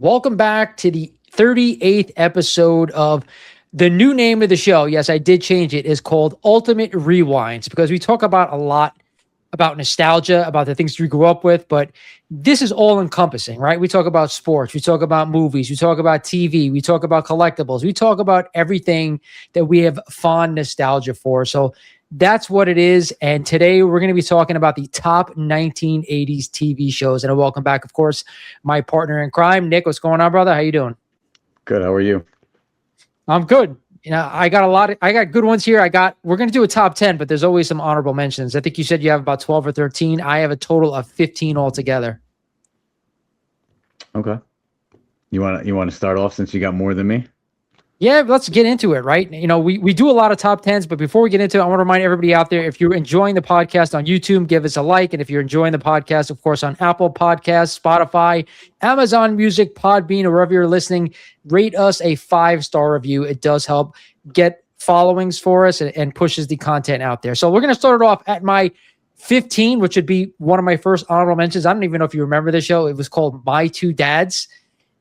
Welcome back to the 38th episode of the new name of the show. Yes, I did change it. Is called Ultimate Rewinds because we talk about a lot about nostalgia, about the things we grew up with, but this is all encompassing, right? We talk about sports, we talk about movies, we talk about TV, we talk about collectibles, we talk about everything that we have fond nostalgia for. So that's what it is. And today we're going to be talking about the top 1980s TV shows. And I welcome back, of course, my partner in crime, Nick. What's going on, brother? How you doing? Good. How are you? I'm good. You know, I got good ones here. We're going to do a top 10, but there's always some honorable mentions. I think you said you have about 12 or 13. I have a total of 15 altogether. Okay. You want to start off since you got more than me? Yeah, let's get into it, right? You know, we do a lot of top 10s, but before we get into it, I want to remind everybody out there, if you're enjoying the podcast on YouTube, give us a like. And if you're enjoying the podcast, of course, on Apple Podcasts, Spotify, Amazon Music, Podbean, or wherever you're listening, rate us a 5-star review. It does help get followings for us and pushes the content out there. So we're going to start it off at my 15, which would be one of my first honorable mentions. I don't even know if you remember the show. It was called My Two Dads.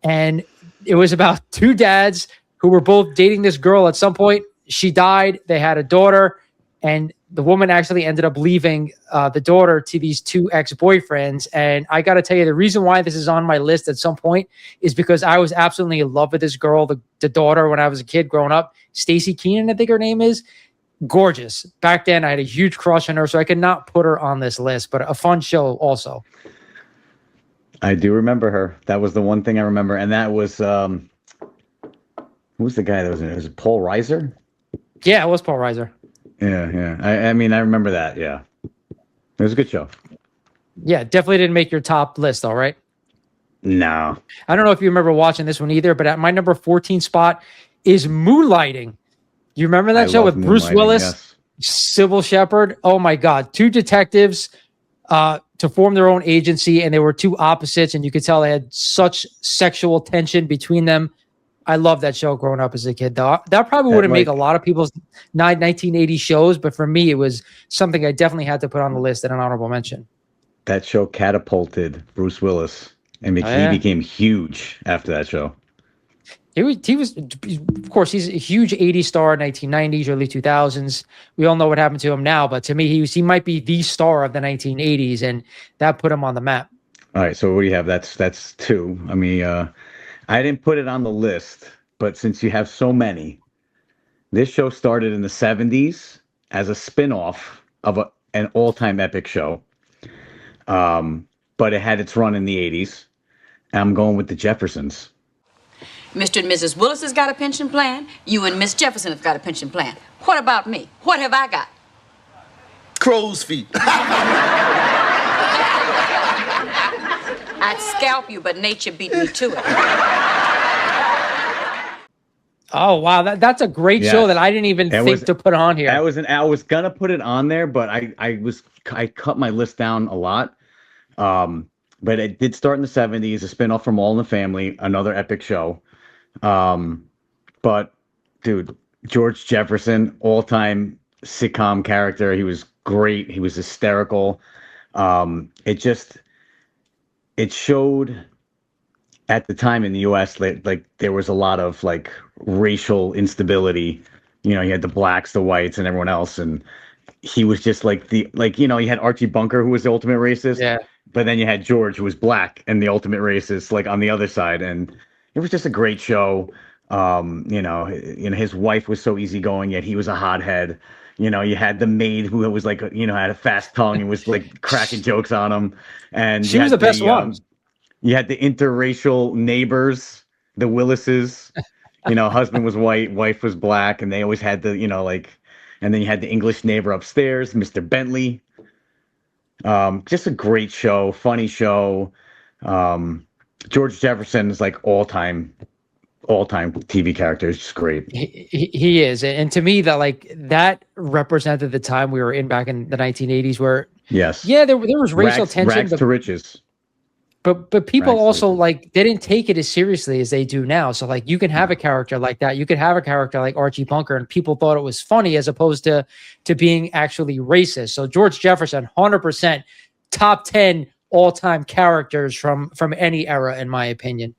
And it was about two dads who were both dating this girl. At some point, she died. They had a daughter, and the woman actually ended up leaving the daughter to these two ex-boyfriends. And I got to tell you, the reason why this is on my list at some point is because I was absolutely in love with this girl, the daughter, when I was a kid growing up. Stacey Keenan, I think her name is. Gorgeous. Back then, I had a huge crush on her, so I could not put her on this list, but a fun show also. I do remember her. That was the one thing I remember. And that was... who's the guy that was in it? Was it Paul Reiser? Yeah, it was Paul Reiser. Yeah. I mean, I remember that. Yeah. It was a good show. Yeah, definitely didn't make your top list, all right? No. I don't know if you remember watching this one either, but at my number 14 spot is Moonlighting. You remember that show with Bruce Willis, yes. Sybil Shepherd? Oh, my God. Two detectives to form their own agency, and they were two opposites, and you could tell they had such sexual tension between them. I love that show growing up as a kid, though. That probably wouldn't make a lot of people's 1980 shows, but for me, it was something I definitely had to put on the list and an honorable mention. That show catapulted Bruce Willis, and he became huge after that show. He was, of course, he's a huge 80s star, 1990s, early 2000s. We all know what happened to him now, but to me, he might be the star of the 1980s, and that put him on the map. All right, so what do you have? That's two. I mean, I didn't put it on the list, but since you have so many, this show started in the 70s as a spin-off of an all-time epic show. But it had its run in the 80s. And I'm going with the Jeffersons. Mr. and Mrs. Willis has got a pension plan. You and Miss Jefferson have got a pension plan. What about me? What have I got? Crow's feet. I'd scalp you, but nature beat me to it. Oh, wow. That's a great show that I didn't even think to put on here. I was going to put it on there, but I cut my list down a lot. But it did start in the 70s, a spinoff from All in the Family, another epic show. But, dude, George Jefferson, all-time sitcom character. He was great. He was hysterical. It showed at the time in the U.S. like there was a lot of like racial instability. You know, you had the blacks, the whites, and everyone else, and he was just like you had Archie Bunker, who was the ultimate racist. Yeah. But then you had George, who was black and the ultimate racist, like on the other side, and it was just a great show. His wife was so easygoing, yet he was a hothead. You know, you had the maid who was like, had a fast tongue and was like cracking jokes on him. And she was the best one. You had the interracial neighbors, the Willises. Husband was white, wife was black, and they always had and then you had the English neighbor upstairs, Mr. Bentley. Just a great show, funny show. George Jefferson is like all-time TV character. It's just great. He is. And to me, that represented the time we were in back in the 1980s where, yes. Yeah, there was racial tension. Rags to riches. But people also they didn't take it as seriously as they do now. So you can have a character like that. You could have a character like Archie Bunker, and people thought it was funny as opposed to being actually racist. So George Jefferson, 100% top 10 all-time characters from any era, in my opinion.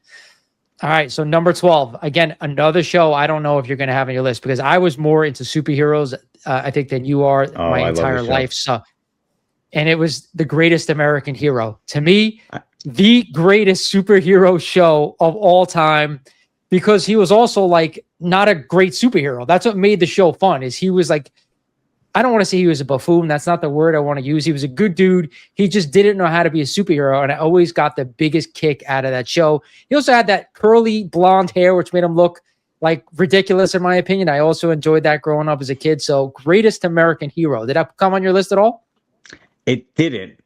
All right, so number 12, again, another show I don't know if you're going to have on your list because I was more into superheroes, I think, than you are Oh, my I love entire this show. life. So, and it was The Greatest American Hero. To me, I- the greatest superhero show of all time because he was also like not a great superhero. That's what made the show fun is he was like, I don't want to say he was a buffoon. That's not the word I want to use. He was a good dude. He just didn't know how to be a superhero. And I always got the biggest kick out of that show. He also had that curly blonde hair, which made him look like ridiculous, in my opinion. I also enjoyed that growing up as a kid. So Greatest American Hero. Did that come on your list at all? It didn't,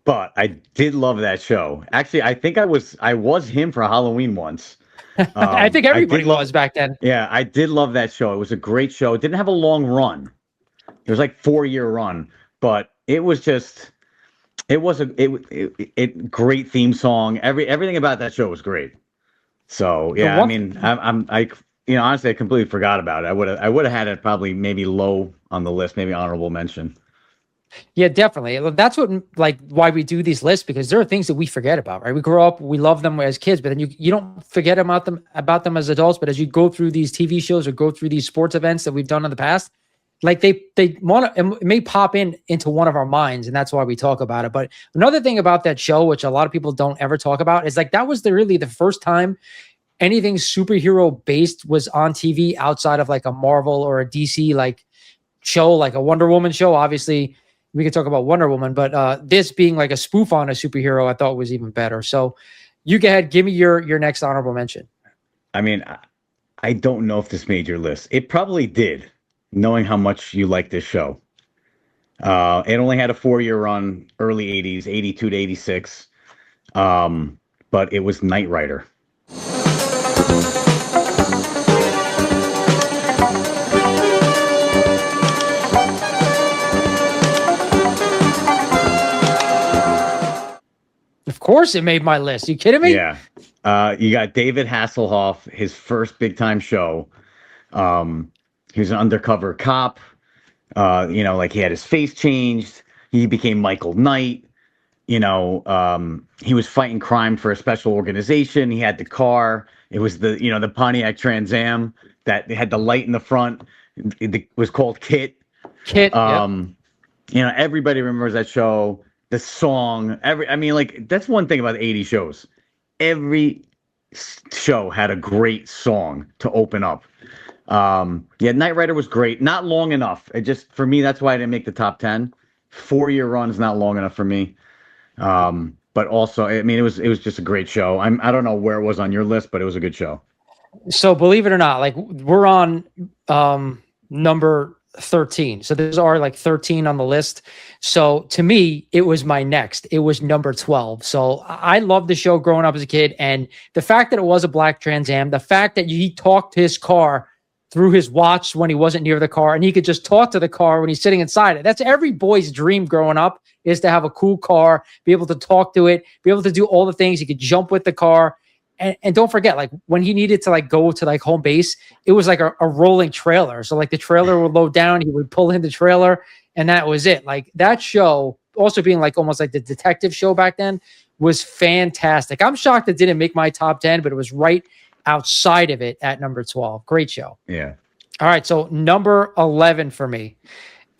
but I did love that show. Actually, I think I was him for Halloween once. I think everybody did love- was back then. Yeah, I did love that show. It was a great show. It didn't have a long run. It was like 4-year run, but it was just, it was it great theme song. Everything about that show was great. So yeah, I mean, honestly, I completely forgot about it. I would have had it probably maybe low on the list, maybe honorable mention. Yeah, definitely. That's what like why we do these lists because there are things that we forget about, right? We grow up, we love them as kids, but then you don't forget about them as adults. But as you go through these TV shows or go through these sports events that we've done in the past, like they want to, it may pop into one of our minds, and that's why we talk about it. But another thing about that show, which a lot of people don't ever talk about, is like that was really the first time anything superhero based was on TV outside of like a Marvel or a DC like show, like a Wonder Woman show. Obviously, we could talk about Wonder Woman, but this being like a spoof on a superhero, I thought was even better. So you go ahead, give me your next honorable mention. I mean, I don't know if this made your list. It probably did, knowing how much you like this show. It only had a 4-year run, early 80s, 82 to 86. But it was Knight Rider. Of course it made my list. You kidding me? Yeah. You got David Hasselhoff, his first big time show. He was an undercover cop. Like he had his face changed. He became Michael Knight. He was fighting crime for a special organization. He had the car. It was the Pontiac Trans Am that had the light in the front. It was called Kit. Kit. Yep. Everybody remembers that show. The song. That's one thing about the 80 shows. Every show had a great song to open up. Knight Rider was great. Not long enough. For me, that's why I didn't make the top 10. 4-year run is not long enough for me. But also, I mean, it was just a great show. I don't know where it was on your list, but it was a good show. So believe it or not, like we're on number 13. So there's are like 13 on the list. So to me, it was my next. It was number 12. So I loved the show growing up as a kid. And the fact that it was a black Trans Am, the fact that he talked to his car through his watch when he wasn't near the car, and he could just talk to the car when he's sitting inside it. That's every boy's dream growing up, is to have a cool car, be able to talk to it, be able to do all the things. He could jump with the car. And don't forget, like when he needed to like go to like home base, it was like a rolling trailer. So like the trailer would load down, he would pull in the trailer, and that was it. Like that show, also being like almost like the detective show back then, was fantastic. I'm shocked it didn't make my top 10, but it was right outside of it at number 12. Great show. Yeah. All right. So number 11 for me.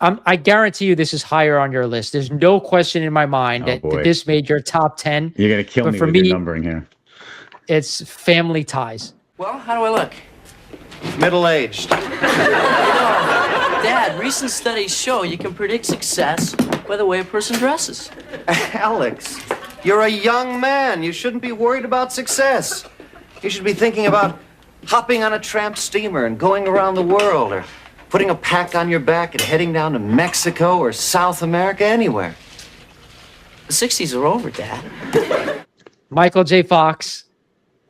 I guarantee you this is higher on your list. There's no question in my mind that this made your top 10. You're going to kill me with your numbering here. It's Family Ties. Well, how do I look? Middle-aged. Dad, recent studies show you can predict success by the way a person dresses. Alex, you're a young man. You shouldn't be worried about success. You should be thinking about hopping on a tramp steamer and going around the world, or putting a pack on your back and heading down to Mexico or South America, anywhere. The 60s are over, Dad. Michael J. Fox.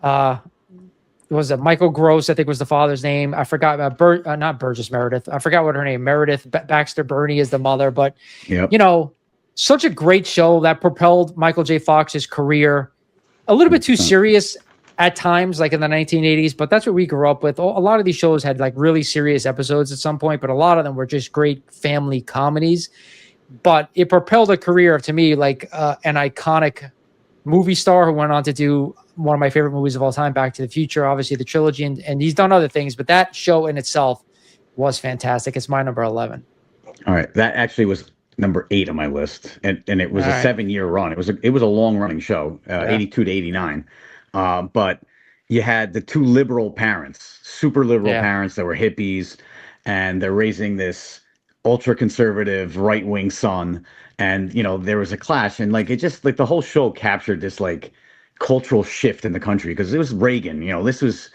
Was it Michael Gross? I think was the father's name. I forgot about not Burgess Meredith. I forgot what her name. Meredith Baxter Burney is the mother, but yep. Such a great show that propelled Michael J. Fox's career. A little bit too serious at times, like in the 1980s, but that's what we grew up with. A lot of these shows had like really serious episodes at some point, but a lot of them were just great family comedies. But it propelled a career to me like an iconic movie star who went on to do one of my favorite movies of all time, Back to the Future, obviously the trilogy, and he's done other things, but that show in itself was fantastic. It's my number 11. All right, that actually was number 8 on my list, and it was All a right. 7-year run. It was a long running show, 82 to 89. But you had the two liberal parents, super liberal parents that were hippies, and they're raising this ultra conservative right wing son, and there was a clash, and like it just like the whole show captured this like cultural shift in the country because it was Reagan. This was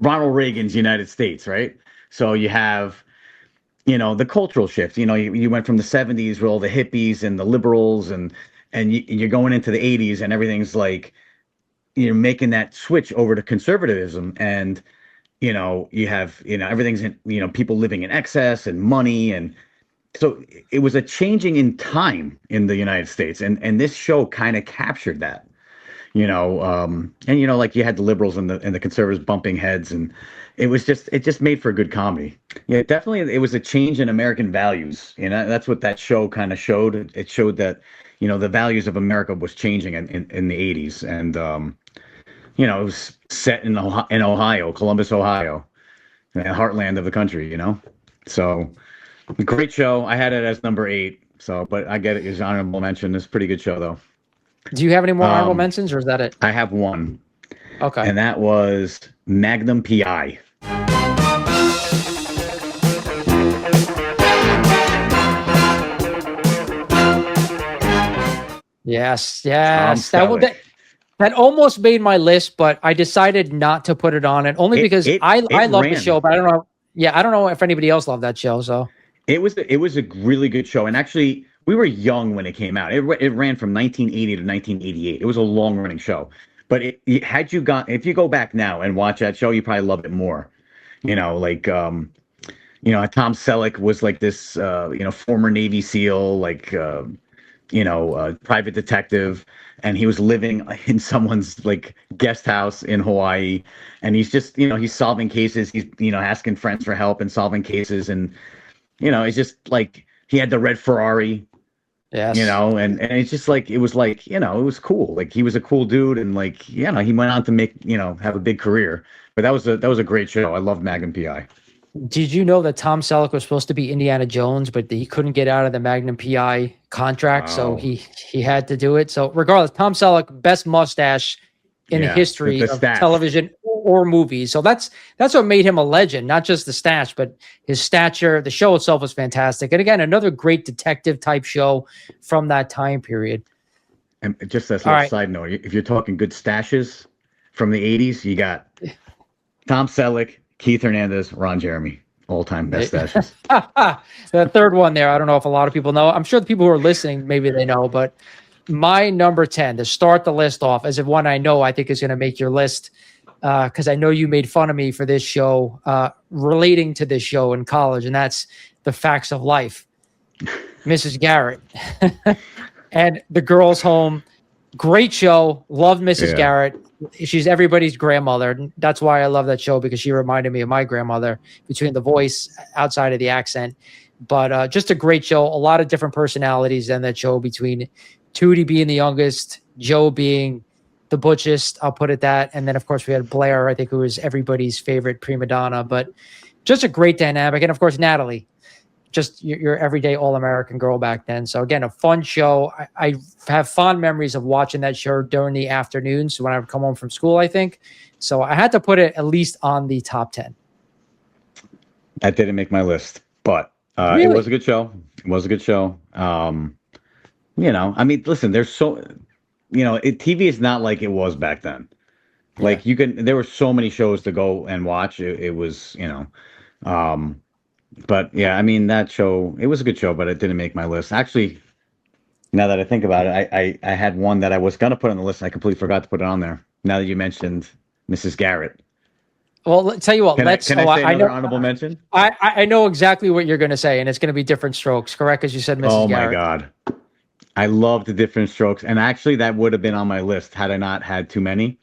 Ronald Reagan's United States, right? So you have the cultural shift. You went from the 70s with all the hippies and the liberals, and you're going into the 80s, and everything's like you're making that switch over to conservatism, and you have everything's in people living in excess and money, and so it was a changing in time in the United States, and this show kind of captured that. Like you had the liberals and the conservatives bumping heads, and it just made for a good comedy. Yeah, definitely, it was a change in American values. That's what that show kind of showed. It showed that the values of America was changing in the 80s, and it was set in Ohio, Columbus, Ohio, the heartland of the country. So great show. I had it as number 8. So, but I get it as honorable mention. It's a pretty good show though. Do you have any more honorable mentions, or is that it? I have one. Okay. And that was Magnum PI. Yes. That almost made my list, but I decided not to put it on it only because I love the show, but I don't know. Yeah, I don't know if anybody else loved that show. So it was a really good show, and actually we were young when it came out. It ran from 1980 to 1988. It was a long running show, but if you go back now and watch that show, you probably love it more. Tom Selleck was like this, former Navy SEAL, like private detective, and he was living in someone's like guest house in Hawaii, and he's just he's solving cases. He's asking friends for help and solving cases, and it's just like he had the red Ferrari. Yes. And it's just like it was like it was cool. Like he was a cool dude, and like he went on to make have a big career. But that was a great show. I love Magnum PI. Did you know that Tom Selleck was supposed to be Indiana Jones, but he couldn't get out of the Magnum PI contract, so he had to do it. So regardless, Tom Selleck, best mustache in the history of television or movies. So that's what made him a legend, not just the stash, but his stature. The show itself was fantastic. And again, another great detective type show from that time period. And just as a side note, if you're talking good stashes from the 80s, you got Tom Selleck, Keith Hernandez, Ron Jeremy, all-time best stashes. The third one there, I don't know if a lot of people know. I'm sure the people who are listening, maybe they know, but my number 10 to start the list off as one I think is going to make your list, because I know you made fun of me for this show, relating to this show in college, and that's The Facts of Life. Mrs. Garrett and The Girls Home. Great show. Loved Mrs. Garrett. She's everybody's grandmother. That's why I love that show, because she reminded me of my grandmother between the voice, outside of the accent. But just a great show. A lot of different personalities in that show, between Tootie being the youngest, Joe being the butchest, I'll put it that. And then, of course, we had Blair, I think, who was everybody's favorite prima donna. But just a great dynamic. And, of course, Natalie, just your everyday all-American girl back then. So, again, a fun show. I have fond memories of watching that show during the afternoons when I would come home from school, I think. So I had to put it at least on the top 10. That didn't make my list, but It was a good show. It was a good show. I mean, listen, there's so, TV is not like it was back then. Like there were so many shows to go and watch. It was, but yeah, I mean, that show, it was a good show, but it didn't make my list. Actually, now that I think about it, I had one that I was going to put on the list, and I completely forgot to put it on there. Now that you mentioned Mrs. Garrett. Well, tell you what, can I say another honorable mention? I know exactly what you're going to say, and it's going to be Different Strokes, correct? As you said, Mrs. Garrett. Oh, my God. I love the Different Strokes. And actually, that would have been on my list had I not had too many.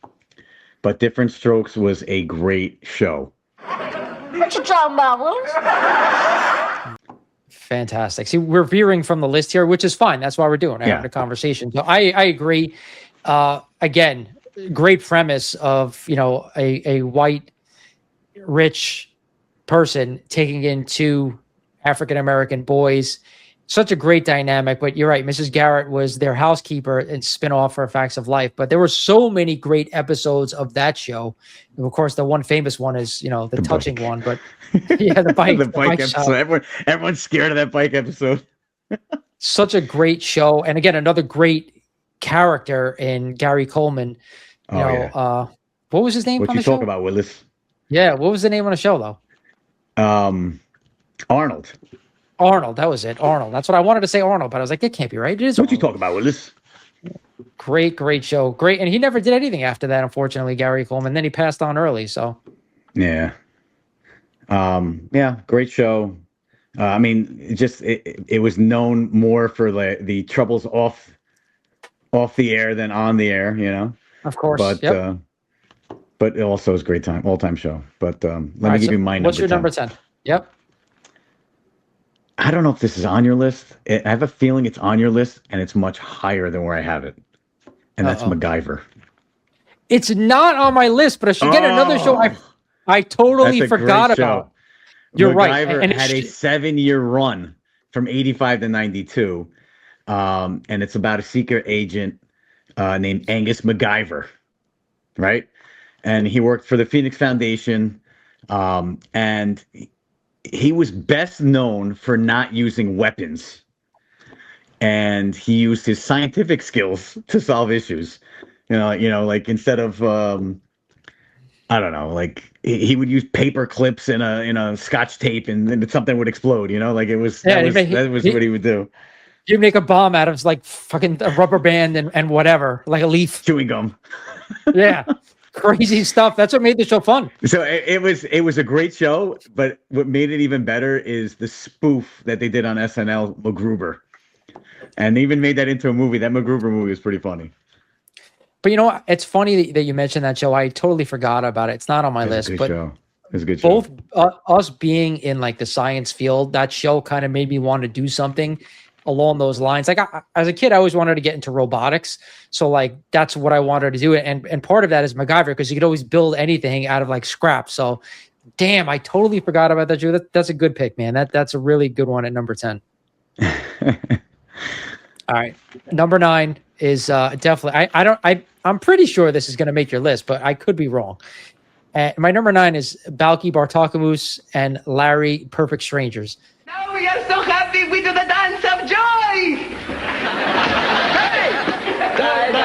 But Different Strokes was a great show. What you talking about, Willis? Fantastic. See, we're veering from the list here, which is fine. That's why we're doing it, having a conversation. So I agree. Again, great premise of, a white rich person taking in two African American boys. Such a great dynamic. But you're right, Mrs. Garrett was their housekeeper and spin-off for Facts of Life. But there were so many great episodes of that show. And of course, the one famous one is, the touching bike. one. But yeah, the bike, the bike shop. episode. Everyone's scared of that bike episode. Such a great show. And again, another great character in Gary Coleman. What was his name What on you the show? talk about, Willis? Yeah, what was the name on the show, though? Arnold. Arnold, that was it. Arnold. That's what I wanted to say, Arnold, but I was like, that can't be right. It is What you Arnold. talk about, Willis? Great show. Great. And he never did anything after that, unfortunately, Gary Coleman. Then he passed on early, so. Yeah. Great show. It was known more for the troubles off the air than on the air, Of course. But yep. But it also is a great time, all-time show. But let me give you my number 10. What's your number 10? Yep. I don't know if this is on your list. I have a feeling it's on your list, and it's much higher than where I have it. And that's MacGyver. It's not on my list, but I should get another show I totally forgot about. You're right. MacGyver had a 7-year run from 85 to 92. And it's about a secret agent named Angus MacGyver, right? And he worked for the Phoenix Foundation, and he was best known for not using weapons, and he used his scientific skills to solve issues. Like instead of I don't know, like he would use paper clips and a Scotch tape, and then something would explode. Like it was that was what he would do. You make a bomb out of like fucking a rubber band and whatever, like a leaf, chewing gum. Yeah. Crazy stuff. That's what made the show fun. So it was a great show, but what made it even better is the spoof that they did on SNL, MacGruber, and they even made that into a movie. That MacGruber movie was pretty funny. But what? It's funny that you mentioned that show. I totally forgot about it. It's not on my list. But show. It was a good both show. Us being in like the science field, that show kind of made me want to do something along those lines. Like as a kid, I always wanted to get into robotics. So like, that's what I wanted to do. And part of that is MacGyver, because you could always build anything out of like scrap. So damn, I totally forgot about that show. That's a good pick, man. That's a really good one at number 10. All right. Number 9 is definitely, I'm pretty sure this is going to make your list, but I could be wrong. My number 9 is Balky Bartakamus and Larry Perfect Strangers. Now we are so happy we do the dance of joy! Hey! Hey!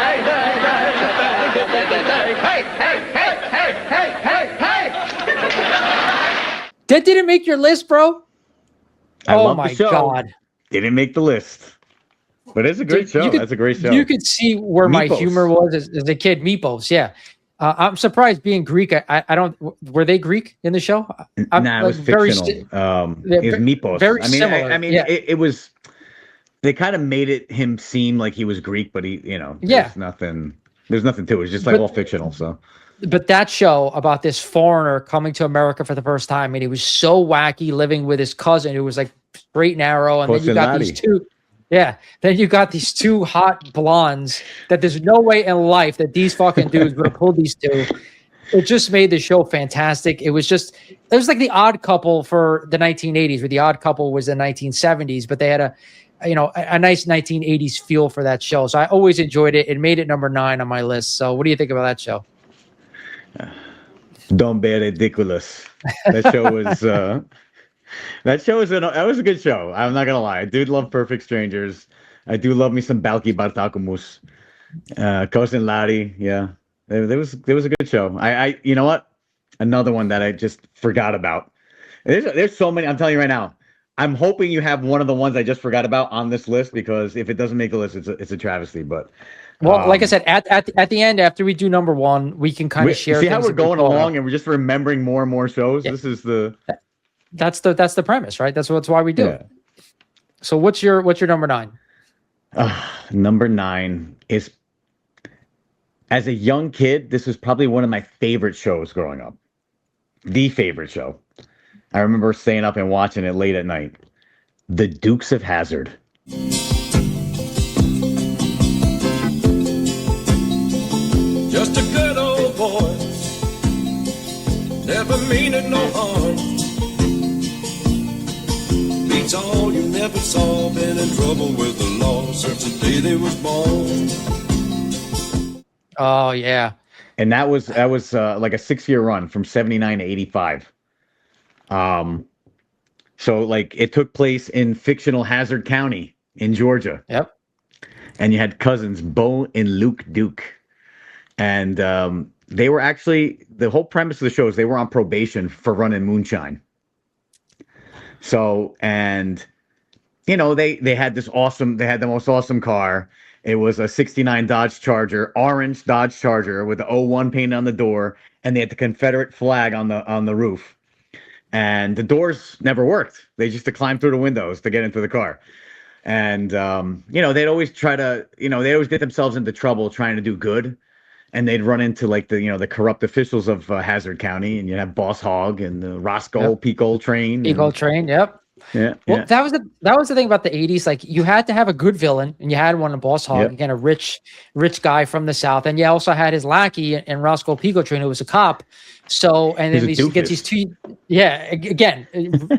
That didn't make your list, bro? I love my the show. God. Didn't make the list. But it's a great show. That's a great show. You could see where my humor was as a kid. Meatballs, yeah. I'm surprised being Greek. I don't. Were they Greek in the show? Nah, it was fictional. It was Meatballs. Very similar. It was. They kind of made him seem like he was Greek, but he, there's nothing. There's nothing to it. It's just all fictional. So. But that show about this foreigner coming to America for the first time, and he was so wacky, living with his cousin who was like straight and narrow, and then you got these two. Yeah. Then you got these two hot blondes that there's no way in life that these fucking dudes would have pulled these two. It just made the show fantastic. It was like the Odd Couple for the 1980s, where the Odd Couple was the 1970s, but they had a nice 1980s feel for that show. So I always enjoyed it. It made it number 9 on my list. So what do you think about that show? Don't be ridiculous. That show was that was a good show. I'm not gonna lie. I do love Perfect Strangers. I do love me some Balky Bartakamus. Cousin Larry, yeah. There was a good show. I you know what? Another one that I just forgot about. There's so many. I'm telling you right now. I'm hoping you have one of the ones I just forgot about on this list, because if it doesn't make the list, it's a travesty. But like I said, at the end, after we do number 1, we can kind of share. See how we're going along, and we're just remembering more and more shows. Yeah. This is that's the premise, right? That's why we do it. So what's your number 9? Number 9 is, as a young kid, this was probably one of my favorite shows growing up. The favorite show. I remember staying up and watching it late at night. The Dukes of Hazzard. never meaning no harm. Beats all you never saw, been in trouble with the law since the day they was born. Oh yeah. And that was like a 6-year run from 79 to 85. So like it took place in fictional Hazard County in Georgia. Yep. And you had cousins Bo and Luke Duke. And they were actually, the whole premise of the show is they were on probation for running moonshine. So, and you know, they had the most awesome car. It was a 69 Dodge Charger, orange Dodge Charger with the 01 painted on the door, and they had the Confederate flag on the roof. And the doors never worked. They just had to climb through the windows to get into the car. And you know, they'd always try to, you know, they always get themselves into trouble trying to do good. And they'd run into like the, you know, the corrupt officials of Hazard County, and you have Boss Hogg and the Roscoe Pico Train. Pico Train, yep. Yeah. Well, that was the thing about the 80s. Like you had to have a good villain, and you had one in Boss Hogg, again, a rich guy from the South. And you also had his lackey and Roscoe Pico Train, who was a cop. So, and then he gets these two, again,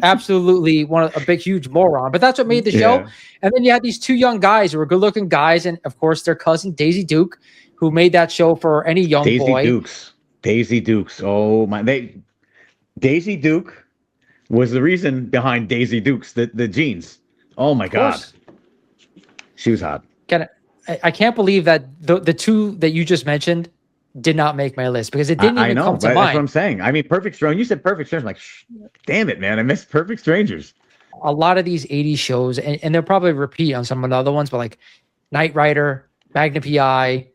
absolutely a big, huge moron. But that's what made the show. And then you had these two young guys who were good looking guys. And of course, their cousin, Daisy Duke, who made that show for any young boy. Daisy Dukes. Oh my, Daisy Duke was the reason behind Daisy Dukes, the jeans. Oh my God. She was hot. I can't believe that the two that you just mentioned did not make my list, because it didn't even come to mind. That's what I'm saying. I mean, Perfect Stranger. You said Perfect Stranger. I'm like, damn it, man. I missed Perfect Strangers. A lot of these 80s shows, and they'll probably repeat on some of the other ones, but like Knight Rider, Magnum PI,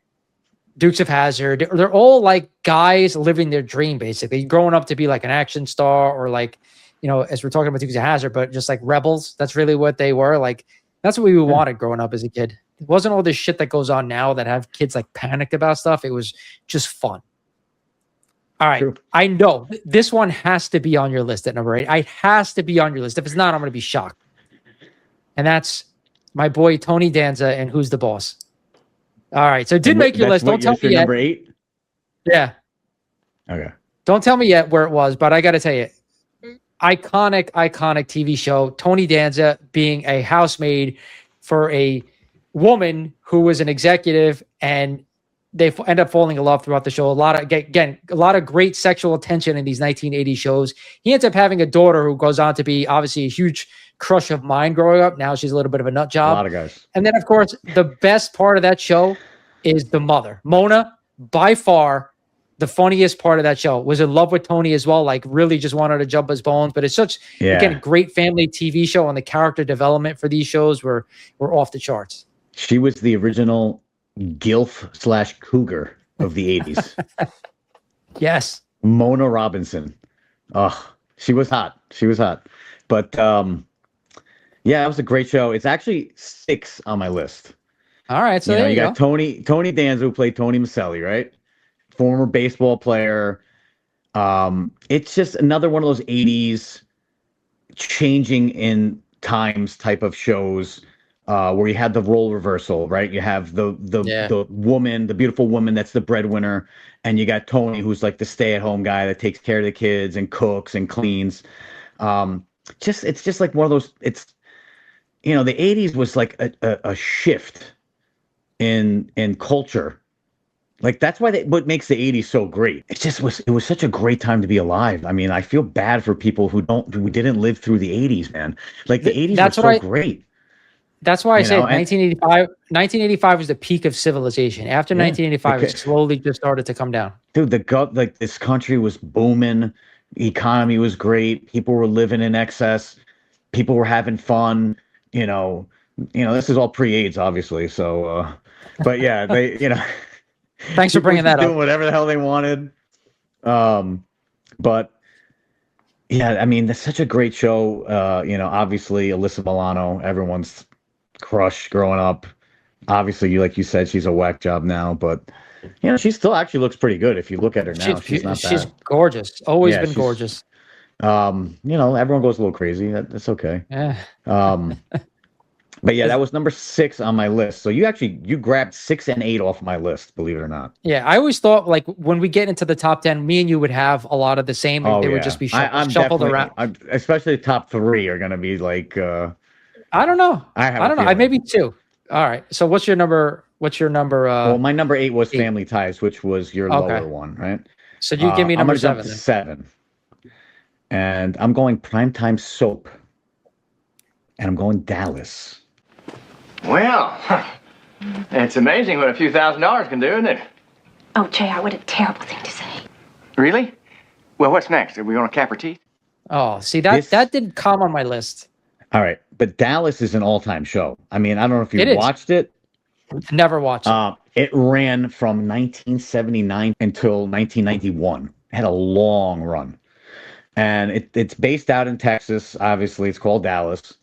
Dukes of Hazzard, they're all like guys living their dream, basically growing up to be like an action star, or like, you know, as we're talking about Dukes of Hazzard, but just like rebels. That's really what they were. Like, that's what we wanted growing up as a kid. It wasn't all this shit that goes on now that have kids like panicked about stuff. It was just fun. All right. True. I know this one has to be on your list at number 8. It has to be on your list. If it's not, I'm going to be shocked. And that's my boy, Tony Danza, and Who's the Boss? All right. So it did make your list. Don't tell me yet. Number 8? Yeah. Okay. Don't tell me yet where it was, but I got to tell you, iconic TV show. Tony Danza being a housemaid for a woman who was an executive, and they end up falling in love throughout the show. A lot of great sexual attention in these 1980 shows. He ends up having a daughter who goes on to be obviously a huge crush of mine growing up. Now she's a little bit of a nut job. A lot of guys. And then, of course, the best part of that show is the mother. Mona, by far, the funniest part of that show, was in love with Tony as well. Like, really just wanted to jump his bones. But it's such, again, a great family TV show, and the character development for these shows were off the charts. She was the original GILF/cougar of the 80s. Yes. Mona Robinson. Oh, she was hot. But yeah, it was a great show. It's actually 6 on my list. All right. So you got Tony Danza, who played Tony Maselli, right? Former baseball player. It's just another one of those 80s changing in times type of shows. Where you had the role reversal, right? You have the woman, the beautiful woman that's the breadwinner, and you got Tony, who's like the stay-at-home guy that takes care of the kids and cooks and cleans. It's just like one of those. It's, you know, the 80s was like a shift in culture. Like, that's why what makes the 80s so great. It was such a great time to be alive. I mean, I feel bad for people who didn't live through the 80s, man. Like, the 80s were so great. That's why I say 1985 was the peak of civilization. After 1985, it slowly just started to come down. Dude, this country was booming. The economy was great. People were living in excess. People were having fun. You know, this is all pre-AIDS, obviously. So, but yeah, they, thanks for bringing that up. Doing whatever the hell they wanted. But yeah, I mean, that's such a great show. Obviously Alyssa Milano, everyone's crush growing up. Obviously, like you said, she's a whack job now, but she still actually looks pretty good if you look at her now. She's not bad. She's gorgeous. Always been gorgeous. Everyone goes a little crazy. That's okay. Yeah. But yeah, that was number 6 on my list. So you grabbed 6 and 8 off my list, believe it or not. Yeah, I always thought like when we get into the top 10, me and you would have a lot of the same. Like, Oh they yeah, would just be I'm shuffled definitely, around. especially the top 3 are gonna be like. I don't know. I have a don't know. feeling. Maybe 2. All right. So what's your number? Well, my number 8 was 8. Family Ties, which was your Okay. lower one, right? So you give me I'm number gonna jump 7 to then. 7, and I'm going primetime soap, and I'm going Dallas. Well, it's amazing what a few $1,000s can do, isn't it? Oh, JR, what a terrible thing to say. Really? Well, what's next? Are we going to cap our teeth? Oh, see that didn't come on my list. All right, but Dallas is an all-time show. I mean, I don't know if you It is. watched it. Never watched it. It ran from 1979 until 1991. It had a long run, and it's based out in Texas. Obviously, it's called Dallas,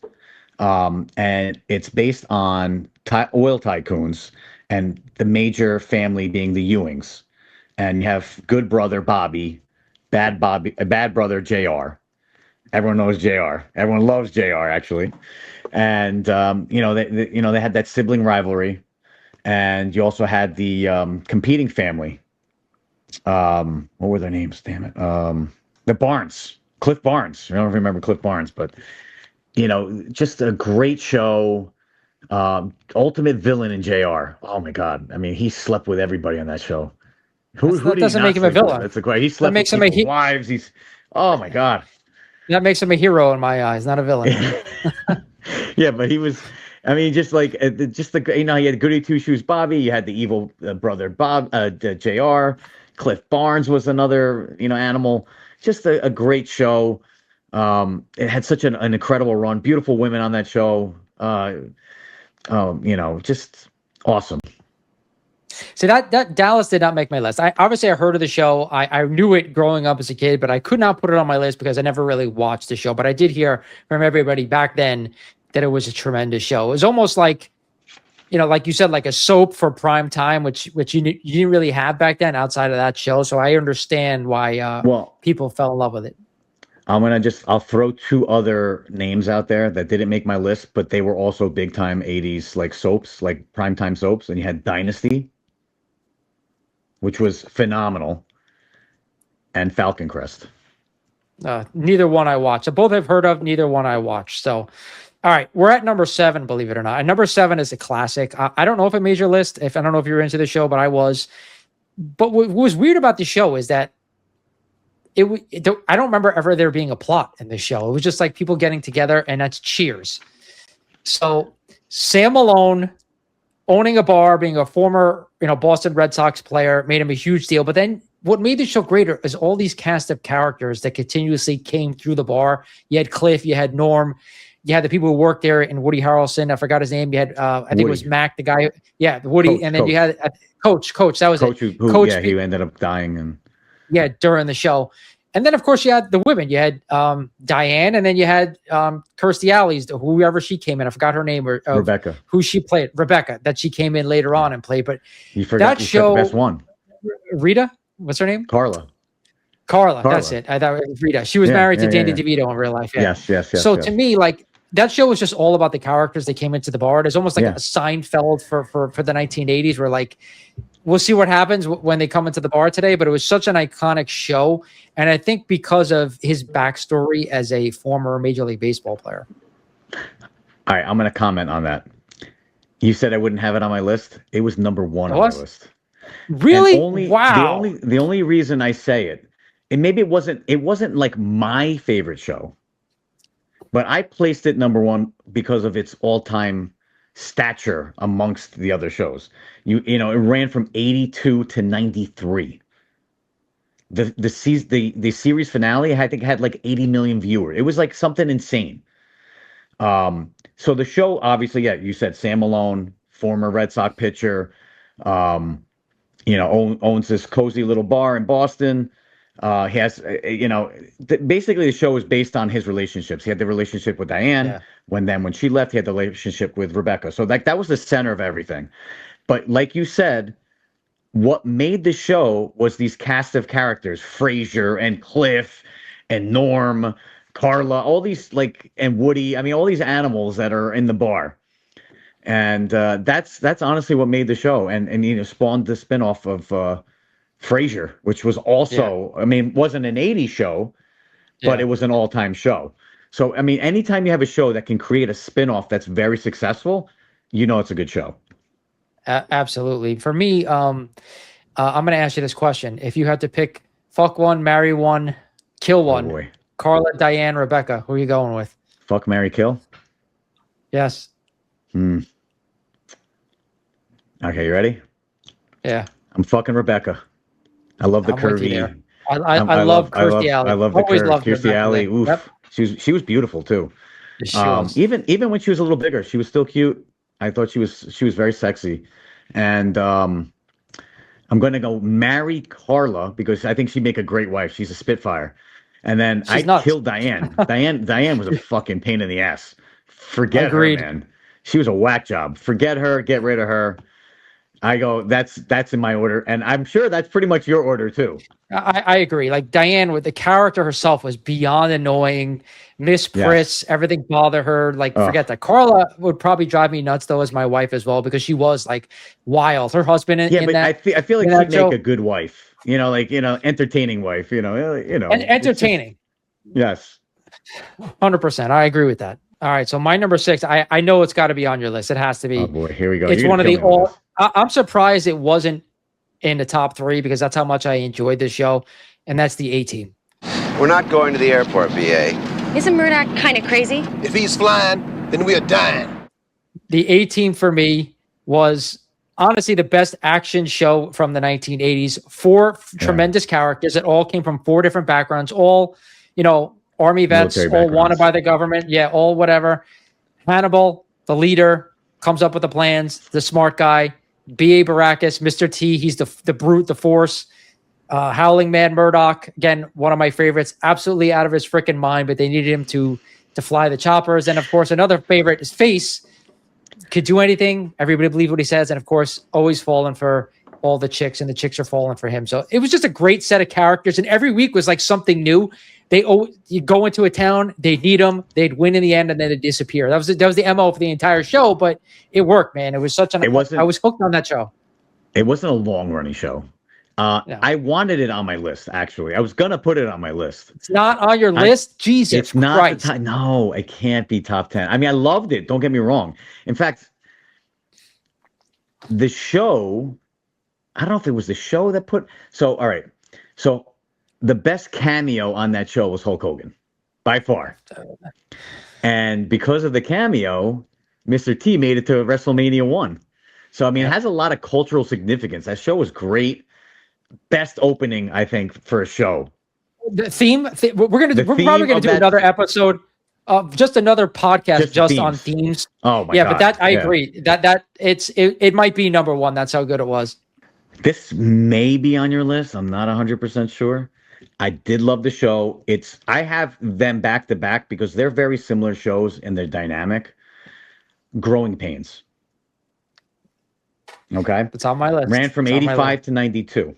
and it's based on oil tycoons and the major family being the Ewings, and you have good brother Bobby, bad brother JR. Everyone knows JR. Everyone loves JR actually, and they had that sibling rivalry. And you also had the competing family. What were their names? Damn it. The Barnes, Cliff Barnes. I don't remember Cliff Barnes, but just a great show. Ultimate villain in JR. Oh my God. I mean, he slept with everybody on that show. Who That did he doesn't not make him a sleep with? villain. That's a great. He slept makes with him a people's wives. Oh my God. That makes him a hero in my eyes, not a villain. Yeah, but he was. I mean, just like you had Goody Two Shoes Bobby. You had the evil brother Bob, Jr. Cliff Barnes was another animal. Just a great show. It had such an incredible run. Beautiful women on that show. Just awesome. See, that Dallas did not make my list. I heard of the show. I knew it growing up as a kid, but I could not put it on my list because I never really watched the show. But I did hear from everybody back then that it was a tremendous show. It was almost like, like you said, like a soap for prime time, which you didn't really have back then outside of that show. So I understand why people fell in love with it. I'll throw 2 other names out there that didn't make my list, but they were also big time 80s like soaps, like primetime soaps. And you had Dynasty, which was phenomenal, and Falcon Crest. Neither one I watched. Both I've heard of, neither one I watched. So, all right, we're at number 7, believe it or not. And number 7 is a classic. I don't know if it made your list. I don't know if you were into the show, but I was. But what was weird about the show is that I don't remember ever there being a plot in the show. It was just like people getting together, and that's Cheers. So Sam Malone owning a bar, being a former, Boston Red Sox player, made him a huge deal. But then what made the show greater is all these cast of characters that continuously came through the bar. You had Cliff, you had Norm, you had the people who worked there, and Woody Harrelson. I forgot his name. You had, I think it was Mac, the guy. Yeah, Woody. Coach, and then you had Coach. That was Coach it. Coach, he ended up dying. And during the show. And then, of course, you had the women. You had Diane, and then you had Kirstie Alley's, whoever she came in. I forgot her name. Or Rebecca. Who she played. Rebecca, that she came in later on and played. But you forgot that show, the best one. Rita? What's her name? Carla, that's it. I thought it was Rita. She was married to Danny DeVito in real life. Yeah. Yes. So to me, like, that show was just all about the characters that came into the bar. It's almost like a Seinfeld for the 1980s, where like, we'll see what happens when they come into the bar today, but it was such an iconic show. And I think because of his backstory as a former Major League Baseball player. All right, I'm going to comment on that. You said I wouldn't have it on my list. It was number 1 on my list. Really? Wow. The only reason I say it, and maybe it wasn't like my favorite show, but I placed it number 1 because of its all-time stature amongst the other shows. It ran from 82 to 93. The series finale, I think, had like 80 million viewers. It was like something insane. So the show, obviously, you said Sam Malone, former Red Sox pitcher, owns this cozy little bar in Boston. He has, basically the show is based on his relationships. He had the relationship with Diane. When she left, he had the relationship with Rebecca. So that was the center of everything. But like you said, what made the show was these cast of characters, Frasier and Cliff and Norm, Carla, all these and Woody. I mean, all these animals that are in the bar. And that's honestly what made the show, and spawned the spinoff of Frasier, which was also, I mean, wasn't an '80s show, but it was an all-time show. So I mean, anytime you have a show that can create a spinoff that's very successful, it's a good show. Absolutely. For me, I'm going to ask you this question: if you had to pick, fuck one, marry one, kill one, boy. Carla, Diane, Rebecca, who are you going with? Fuck, marry, kill. Yes. Okay, you ready? Yeah. I'm fucking Rebecca. I love the I'm with you curvy. there. I love Kirstie Alley. I love the Always curve. loved Kirstie Rebecca Alley. Lynn. Oof. Yep. She was beautiful too. She was. Even when she was a little bigger, she was still cute. I thought she was very sexy. And I'm going to go marry Carla because I think she'd make a great wife. She's a spitfire. And then I killed Diane. Diane was a fucking pain in the ass. Forget her, man. She was a whack job. Forget her. Get rid of her. I go, that's in my order. And I'm sure that's pretty much your order too. I agree. Like Diane, with the character herself, was beyond annoying. Miss Priss, everything bothered her. Like, forget that. Carla would probably drive me nuts though, as my wife as well, because she was like wild. Her husband in but that, I feel like she'd make a good wife. Entertaining wife. entertaining. Yes. 100%. I agree with that. All right. So my number 6, I know it's got to be on your list. It has to be. Oh boy, here we go. It's one of the I'm surprised it wasn't in the top 3 because that's how much I enjoyed this show, and that's the A-Team. We're not going to the airport, BA. Isn't Murdoch kind of crazy? If he's flying, then we are dying. The A-Team for me was honestly the best action show from the 1980s. 4 tremendous characters that all came from 4 different backgrounds, all, Army vets, all wanted by the government. Yeah, all whatever. Hannibal, the leader, comes up with the plans, the smart guy. B.A. Baracus, Mr. T, he's the brute, the force. Howling Mad Murdoch, again, one of my favorites, absolutely out of his freaking mind, but they needed him to fly the choppers. And of course, another favorite is Face. Could do anything. Everybody believed what he says. And of course, always falling for all the chicks, and the chicks are falling for him. So it was just a great set of characters. And every week was like something new. You go into a town, they'd need them, they'd win in the end, and then they'd disappear. That was the MO for the entire show, but it worked, man. It was I was hooked on that show. It wasn't a long running show. No. I wanted it on my list, actually. I was gonna put it on my list. It's not on your list? Jesus it's not Christ. No, it can't be top 10. I mean, I loved it. Don't get me wrong. In fact, the show, I don't know if it was the show that all right. So the best cameo on that show was Hulk Hogan, by far. And because of the cameo, Mr. T made it to WrestleMania 1. So, I mean, it has a lot of cultural significance. That show was great. Best opening, I think, for a show. The theme we're probably gonna do another episode of just another podcast just on themes. Oh my god! But that I agree that it might be number 1. That's how good it was. This may be on your list. I'm not 100% sure. I did love the show. I have them back to back because they're very similar shows in their dynamic. Growing Pains. Okay, it's on my list. Ran from 85 to 92.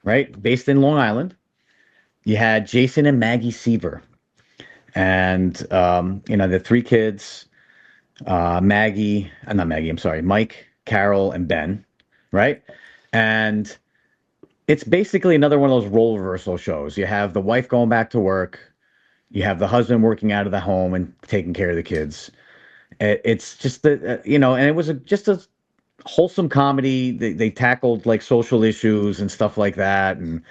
Right, based in Long Island. You had Jason and Maggie Seaver, and the 3 kids, Mike, Carol, and Ben. Right, and it's basically another one of those role reversal shows. You have the wife going back to work, you have the husband working out of the home and taking care of the kids. It's just and it was just a wholesome comedy. They tackled like social issues and stuff like that, and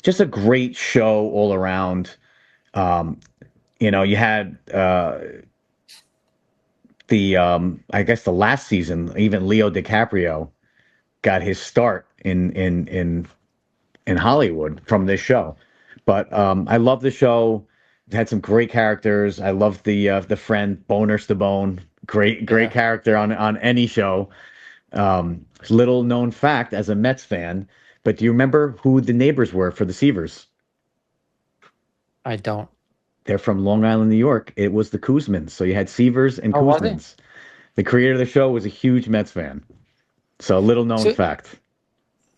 just a great show all around. You had I guess the last season, even Leo DiCaprio got his start in Hollywood from this show. But I love the show. It had some great characters. I love the friend Boner Stabone. Great character on any show. Little known fact as a Mets fan, but do you remember who the neighbors were for the Seavers? I don't. They're from Long Island, New York. It was the Kuzmins. So you had Seavers and Kuzmins. The creator of the show was a huge Mets fan. So little known fact.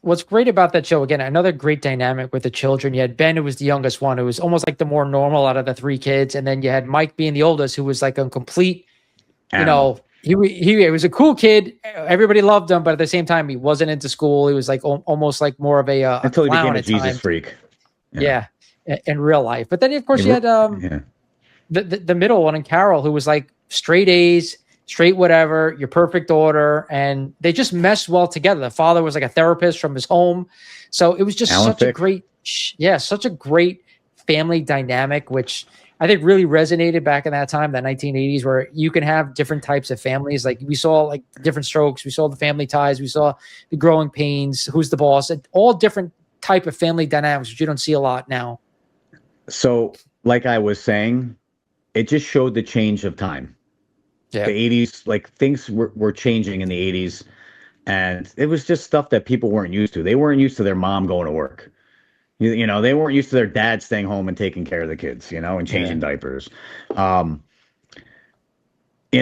What's great about that show, again, another great dynamic with the children. You had Ben, who was the youngest one, who was almost like the more normal out of the 3 kids. And then you had Mike being the oldest, who was like a complete Animal. He was a cool kid. Everybody loved him, but at the same time, he wasn't into school. He was like almost like more of a until he became clown a at Jesus times. freak. Yeah, in real life. But then, of course, you had the middle one, and Carol, who was like straight A's, straight whatever, your perfect daughter, and they just meshed well together. The father was like a therapist from his home, so it was just such a great family dynamic, which I think really resonated back in that time, the 1980s, where you can have different types of families. Like we saw like different strokes, we saw the family ties, we saw the growing pains, who's the boss, and all different type of family dynamics, which you don't see a lot now. So, like I was saying, it just showed the change of time. The 80s, like things were changing in the 80s, and it was just stuff that people weren't used to. They weren't used to their mom going to work. You know, they weren't used to their dad staying home and taking care of the kids, you know, and changing diapers. You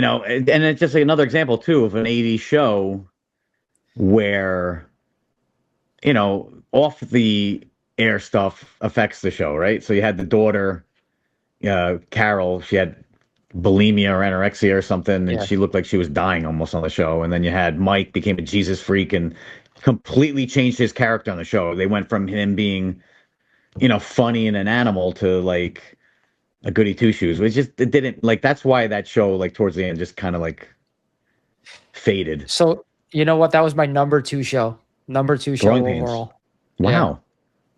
know, and it's just like another example too of an 80s show where, you know, off the air stuff affects the show, right? So you had the daughter, Carol, she had bulimia or anorexia or something, and she looked like she was dying almost on the show. And then you had Mike became a Jesus freak and completely changed his character on the show. They went from him being, you know, funny and an animal to like a goody two shoes. It didn't like, that's why that show, like towards the end, just kind of like faded. So you know what? That was my number two show overall. Wow.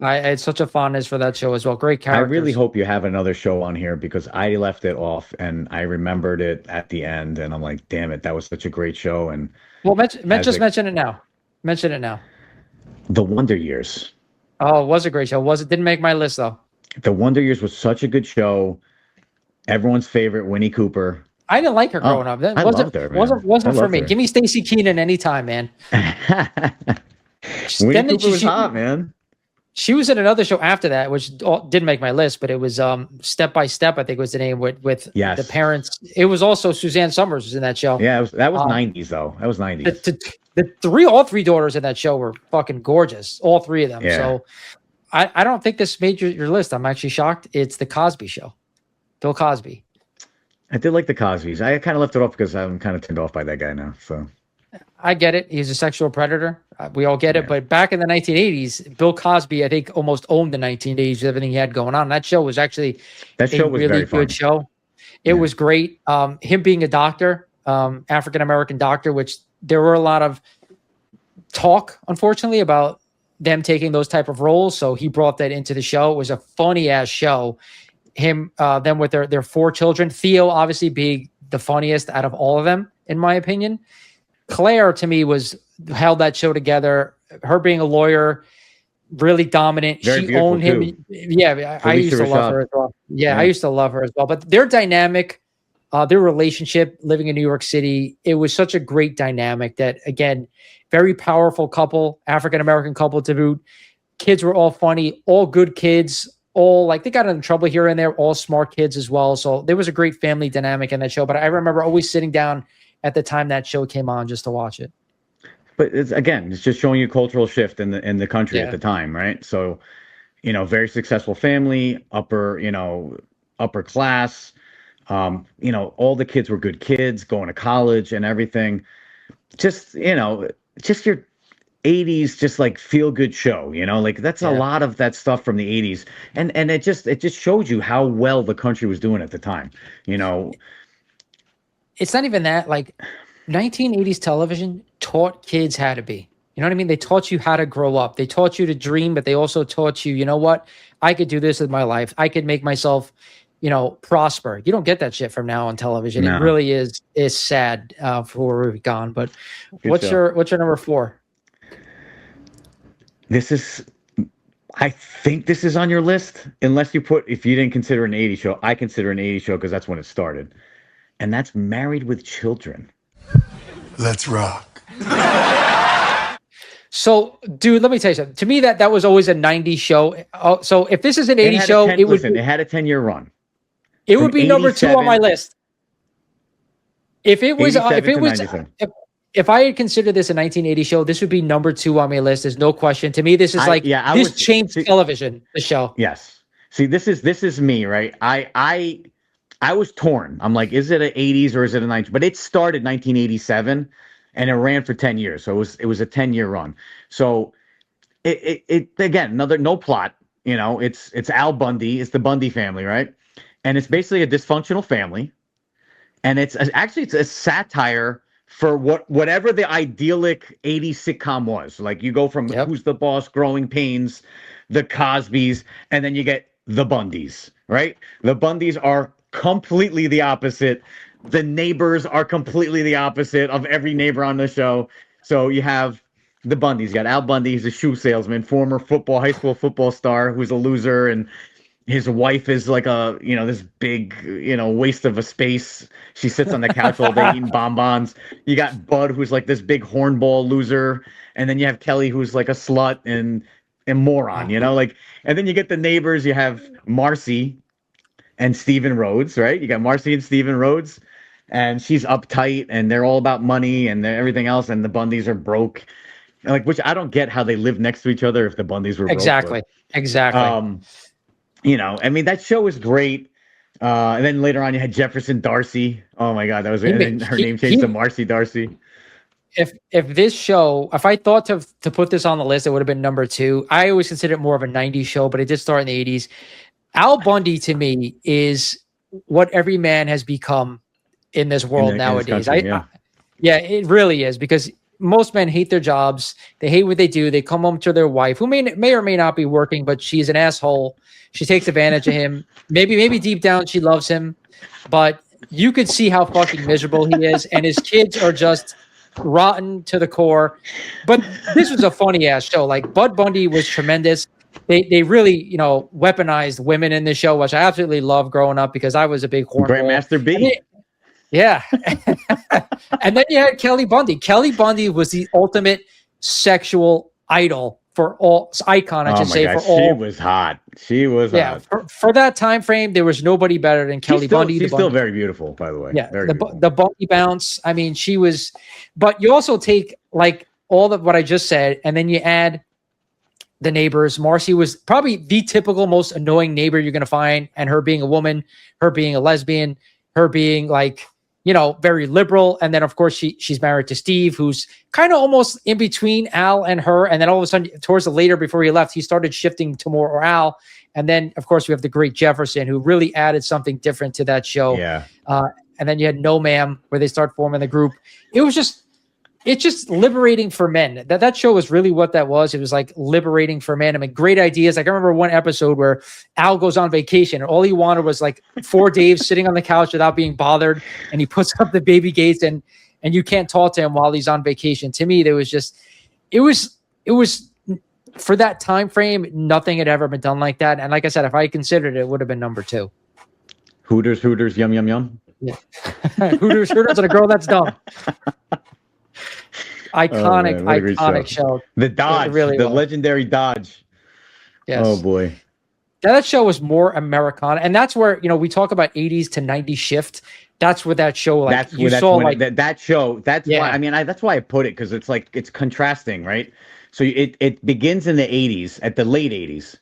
I had such a fondness for that show as well. Great characters. I really hope you have another show on here because I left it off and I remembered it at the end and I'm like, damn it, that was such a great show. And well, mention it now. Mention it now. The Wonder Years. Oh, it was a great show. Didn't make my list though. The Wonder Years was such a good show. Everyone's favorite, Winnie Cooper. I didn't like her growing up. I loved her, man. Wasn't for me. Give me Stacey Keenan anytime, man. Winnie Cooper was hot, man. She was in another show after that, which didn't make my list, but it was Step by Step, I think was the name with the parents. It was also Suzanne Summers was in that show. Yeah, that was 90s though. That was 90s. All three daughters in that show were fucking gorgeous. All three of them. Yeah. So I don't think this made your list. I'm actually shocked. It's the Cosby Show. Bill Cosby. I did like the Cosbys. I kind of left it off because I'm kind of turned off by that guy now. So I get it. He's a sexual predator. We all get it. But back in the 1980s, Bill Cosby, I think, almost owned the 1980s with everything he had going on. That show was actually a really good show. It was great. Him being a doctor, African-American doctor, which there were a lot of talk, unfortunately, about them taking those type of roles. So he brought that into the show. It was a funny-ass show. Them with their four children. Theo, obviously, being the funniest out of all of them, in my opinion. Claire, to me, held that show together. Her being a lawyer, really dominant. Very she owned him. Too. Yeah, I used to love her as well. Yeah, I used to love her as well. But their dynamic, their relationship, living in New York City, it was such a great dynamic that, again, very powerful couple, African-American couple to boot. Kids were all funny, all good kids, all like they got in trouble here and there, all smart kids as well. So there was a great family dynamic in that show. But I remember always sitting down at the time that show came on just to watch it. But it's just showing you cultural shift in the country at the time, right? So, you know, very successful family, upper class. You know, all the kids were good kids, going to college and everything. Just, you know, just your 80s, just like feel good show, you know, like that's a lot of that stuff from the 80s. And it just showed you how well the country was doing at the time, you know. It's not even that, like 1980s television taught kids how to be. You know what I mean? They taught you how to grow up. They taught you to dream, but they also taught you, you know what? I could do this with my life. I could make myself, you know, prosper. You don't get that shit from now on television. No. It really is sad for where we've gone. But what's your number 4? I think this is on your list, unless if you didn't consider an 80s show. I consider an 80s show because that's when it started. And that's Married with Children. Let's rock. So, dude, let me tell you something. To me, that was always a 90s show. So if this is an 80s show, it had a 10-year run. It would be number 2 on my list. If I had considered this a 1980 show, this would be number 2 on my list. There's no question. To me, this is changed television, the show. Yes. See, this is me, right? I was torn. I'm like, is it an 80s or is it a 90s? But it started 1987 and it ran for 10 years. So it was a 10-year run. So it again, another no plot, it's Al Bundy, it's the Bundy family, right? And it's basically a dysfunctional family. And it's a satire for whatever the idyllic 80s sitcom was. Like you go from Who's the Boss, Growing Pains, the Cosbys, and then you get the Bundys, right? The Bundys are completely the opposite. The neighbors are completely the opposite of every neighbor on the show. So you have the Bundys. You got Al Bundy, he's a shoe salesman, former high school football star who's a loser, and his wife is like this big, waste of a space. She sits on the couch all day eating bonbons. You got Bud, who's like this big hornball loser. And then you have Kelly, who's like a slut and moron, and then you get the neighbors. You have Marcy and Stephen Rhodes, right? You got Marcy and Stephen Rhodes, and she's uptight and they're all about money and everything else. And the Bundys are broke. Which I don't get how they live next to each other if the Bundys were broke. Exactly. That show is great. And then later on, you had Jefferson Darcy. Oh my God, that was her name changed to Marcy Darcy. If I thought to put this on the list, it would have been number 2. I always consider it more of a 90s show, but it did start in the 80s. Al Bundy to me is what every man has become in this world nowadays. It really is, because most men hate their jobs. They hate what they do. They come home to their wife, who may or may not be working, but she's an asshole. She takes advantage of him. Maybe deep down she loves him, but you could see how fucking miserable he is, and his kids are just rotten to the core. But this was a funny ass show. Like, Bud Bundy was tremendous. They really, weaponized women in this show, which I absolutely loved growing up because I was a big hornball. Grandmaster B. Yeah. And then you had Kelly Bundy. Kelly Bundy was the ultimate sexual idol for all icon. She was hot. She was hot. For that time frame, there was nobody better than Kelly Bundy. She's still very beautiful, by the way. Yeah. Very the Bundy bounce. I mean, she was, but you also take like all of what I just said, and then you add the neighbors. Marcy was probably the typical most annoying neighbor you're going to find. And her being a woman, her being a lesbian, her being like, very liberal. And then, of course, she's married to Steve, who's kind of almost in between Al and her. And then all of a sudden, towards the later, before he left, he started shifting to more Al. And then, of course, we have the great Jefferson, who really added something different to that show. Yeah. And then you had No Ma'am, where they start forming the group. It's just liberating for men. That show was really what that was. It was like liberating for men. I mean, great ideas. Like, I remember one episode where Al goes on vacation and all he wanted was like 4 days sitting on the couch without being bothered. And he puts up the baby gates and you can't talk to him while he's on vacation. To me, there was just, it was for that time frame, nothing had ever been done like that. And like I said, if I considered it, it would have been number 2. Hooters, yum, yum, yum. Yeah. Hooters, and a girl that's dumb. Iconic show. The Dodge, the legendary Dodge. Yes. Oh boy. That show was more Americana, and that's where we talk about 80s to 90s shift. That's where that show why. That's why. I mean, that's why I put it, because it's like it's contrasting, right? So it begins in the 80s, at the late 80s,